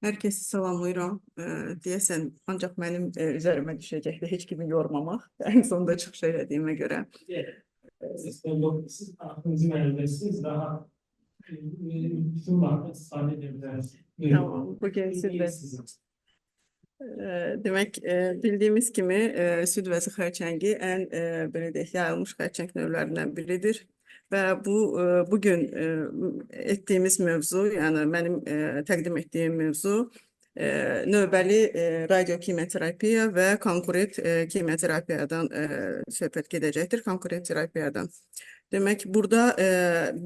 Herkesi salamlayıram. Deyəsən, ancaq mənim üzərimə düşəcəkdir heç kimi yormamaq. En sonunda çıxış elədiyimə görə. Siz aklınızı vermezsiniz daha bütün marka istifade edebilirsiniz. Tamam, bugün demək, bildiyimiz kimi süd vəzi xərçəngi ən belə deyək, yayılmış xərçəng növlərindən biridir. Və bugün etdiyimiz mövzu, yəni mənim təqdim etdiyim mövzu növbəli radiokimyoterapiya və konkurent kimyoterapiyadan söhbət gedəcəkdir, konkurent terapiyadan. Demək, burada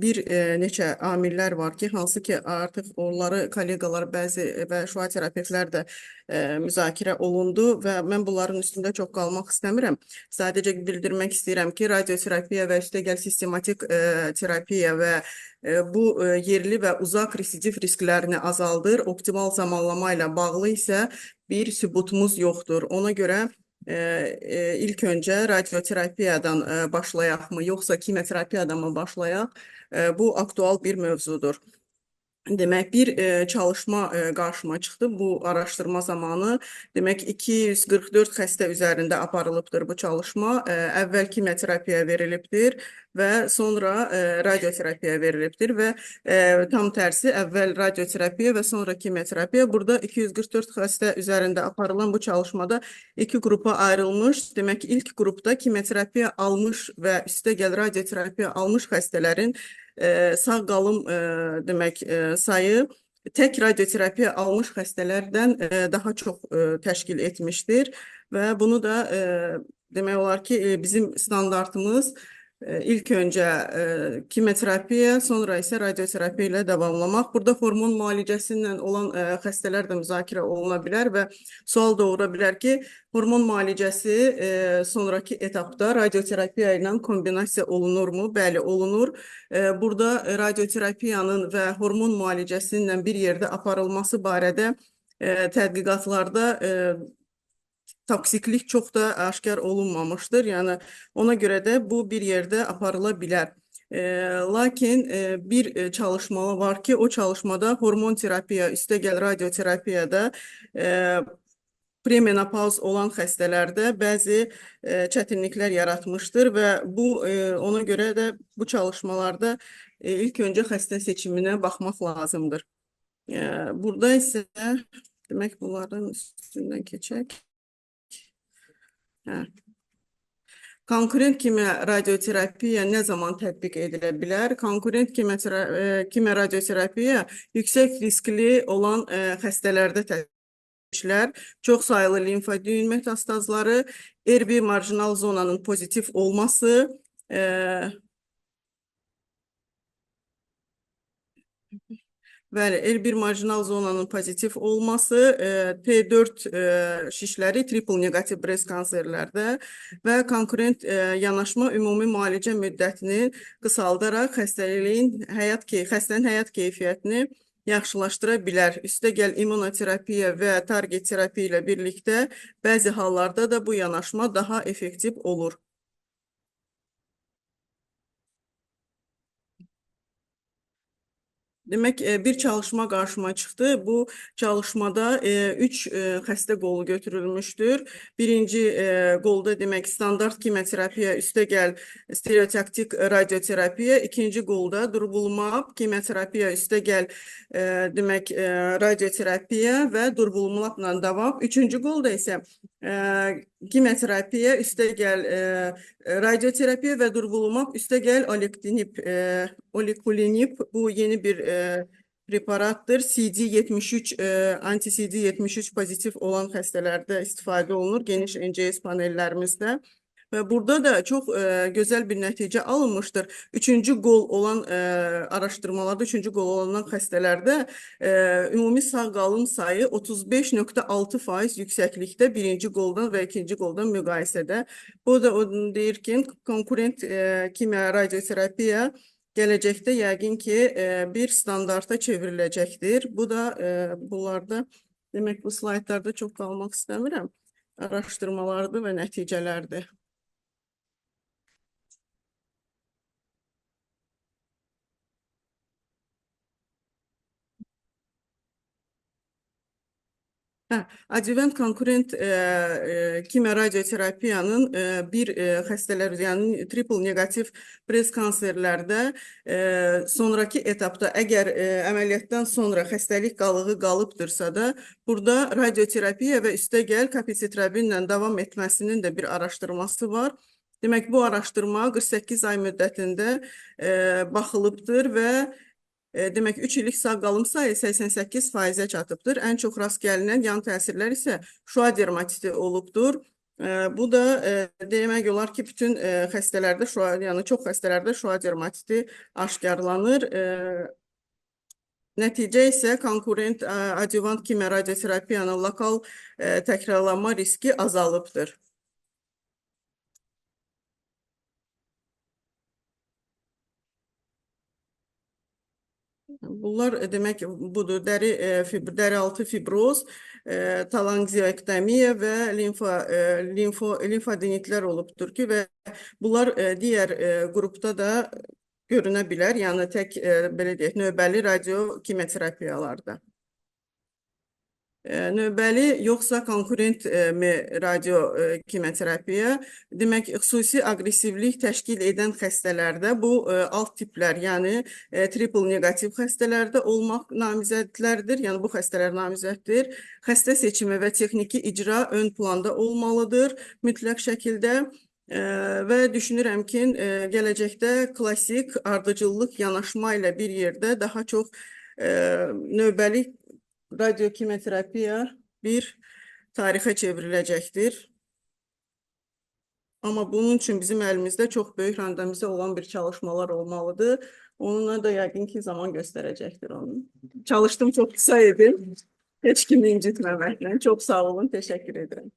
bir neçə amillər var ki, hansı ki artıq onları kollegalar, bəzi və şüa terapevtlər də müzakirə olundu və mən bunların üstündə çox qalmaq istəmirəm. Sadəcə bildirmək istəyirəm ki, radioterapiya və üstəgəl sistematik terapiya və bu yerli və uzaq residiv risklərini azaldır. Optimal zamanlama ilə bağlı isə bir sübutumuz yoxdur. Ona görə ilk öncə radioterapiyadan başlayaqmı, yoxsa kimyoterapiyadan mı başlayaq? Bu aktual bir mövzudur. Demək, bir çalışma qarşıma çıxdı bu araşdırma zamanı. Demək, 244 xəstə üzərində aparılıbdır bu çalışma. Əvvəl kimyoterapiya verilibdir və sonra radioterapiya verilibdir və tam tərsi əvvəl radioterapiya və sonra kimyoterapiya. Burada 244 xəstə üzərində aparılan bu çalışmada iki qrupa ayrılmış. Demək, ilk qrupda kimyoterapiya almış və üstəgəl radioterapiya almış xəstələrin sağ qalım demək sayı tək radioterapiya almış xəstələrdən daha çox təşkil etmişdir və bunu da demək olar ki bizim standartımız ilk öncə kimyoterapiya, sonra isə radioterapiya ilə davamlamaq. Burada hormon müalicəsi ilə olan xəstələr də müzakirə oluna bilər və sual doğura bilər ki, hormon müalicəsi sonraki etapda radioterapiya ilə kombinasiya olunurmu? Bəli, olunur. Burada radioterapiyanın və hormon müalicəsinin bir yerdə aparılması barədə tədqiqatlarda toksiklik çox da aşkar olunmamışdır. Yəni ona görə də bu bir yerdə aparıla bilər. Lakin bir çalışma var ki, o çalışmada hormon terapiya, üstəgəl radioterapiyada premenopauz olan xəstələrdə bəzi çətinliklər yaratmışdır və ona görə də bu çalışmalarda ilk öncə xəstə seçiminə baxmaq lazımdır. Burada isə demək bunların üstündən keçək. Konkurent kimya radioterapiya nə zaman tətbiq edilə bilər? Konkurent kimya radioterapiya yüksək riskli olan xəstələrdə tətbiq çox sayılı limfodin metastazları, RB marjinal zonanın pozitiv olması, Bəli, L1 marjinal zonanın pozitiv olması, T4 şişləri triple negativ breast kanserlərdə və konkurent yanaşma ümumi müalicə müddətini qısaldaraq xəstənin həyat keyfiyyətini yaxşılaşdıra bilər. Üstəgəl immunoterapiya və target terapiya ilə birlikdə bəzi hallarda da bu yanaşma daha effektiv olur. Demək, bir çalışma qarşıma çıxdı. Bu çalışmada 3 xəstə qolu götürülmüşdür. Birinci qolda demək standart kimyoterapiya, üstəgəl stereotaktik radioterapiya, ikinci qolda durvulmab kimyoterapiya, üstəgəl demək radioterapiya və durvulmabla davam. Üçüncü qolda isə kimyoterapiya, üstəgəl radioterapiya və durvulmab, üstəgəl olikulinib, bu yeni bir preparatdır. CD73, anti-CD73 pozitiv olan xəstələrdə istifadə olunur, geniş NGS panellərimizdə. Və burada da çox gözəl bir nəticə alınmışdır. Üçüncü qol olan araşdırmalarda, üçüncü qol olan xəstələrdə ümumi sağ qalım sayı 35,6% yüksəklikdə birinci qoldan və ikinci qoldan müqayisədə. Bu da deyir ki, konkurent kimya radioterapiya gələcəkdə yəqin ki, bir standarta çevriləcəkdir. Bu da bunlarda, demək bu slaydlarda çox qalmaq istəmirəm. Araşdırmalardır və nəticələrdir. Adjuvant konkurent kimya radioterapiyanın bir xəstələr, yəni triple negativ brest kanserlərdə sonraki etapda əgər əməliyyatdan sonra xəstəlik qalığı qalıbdırsa da, burada radioterapiya və üstəgəl kapisitrabinlə davam etməsinin də bir araşdırması var. Demək, bu araşdırma 48 ay müddətində baxılıbdır və demək, 3 illik sağ qalım sayı 88%-ə çatıbdır. Ən çox rast gəlinən yan təsirlər isə şua dermatiti olubdur. Bu da demək olar ki, bütün xəstələrdə şua, yəni çox xəstələrdə şua dermatiti aşkarlanır. Nəticə isə konkurent adjuvant kimya radioterapiyanın lokal təkrarlanma riski azalıbdır. Bunlar demək budur, dəri altı fibroz, talangziektomiya və limfadenitlər olubdur ki, və bunlar digər qrupda da görünə bilər, yəni tək belə deyək, növbəli radiokimyoterapiyalarda. Növbəli yoxsa konkurent radiokimyoterapiya, demək, xüsusi aqressivlik təşkil edən xəstələrdə bu alt tiplər, yəni triple negativ xəstələrdə olmaq namizədlərdir, yəni bu xəstələr namizəddir. Xəstə seçimi və texniki icra ön planda olmalıdır mütləq şəkildə. Və düşünürəm ki, gələcəkdə klassik ardıcıllıq yanaşma ilə bir yerdə daha çox növbəli radiokimyoterapiya bir tarixə çevriləcəkdir. Amma bunun üçün bizim əlimizdə çox böyük randomize olan bir çalışmalar olmalıdır. Onunla da yəqin ki, zaman göstərəcəkdir onu. Çalışdım, çox qısa edim. Heç kimi incitməməklə. Çox sağ olun, təşəkkür edirəm.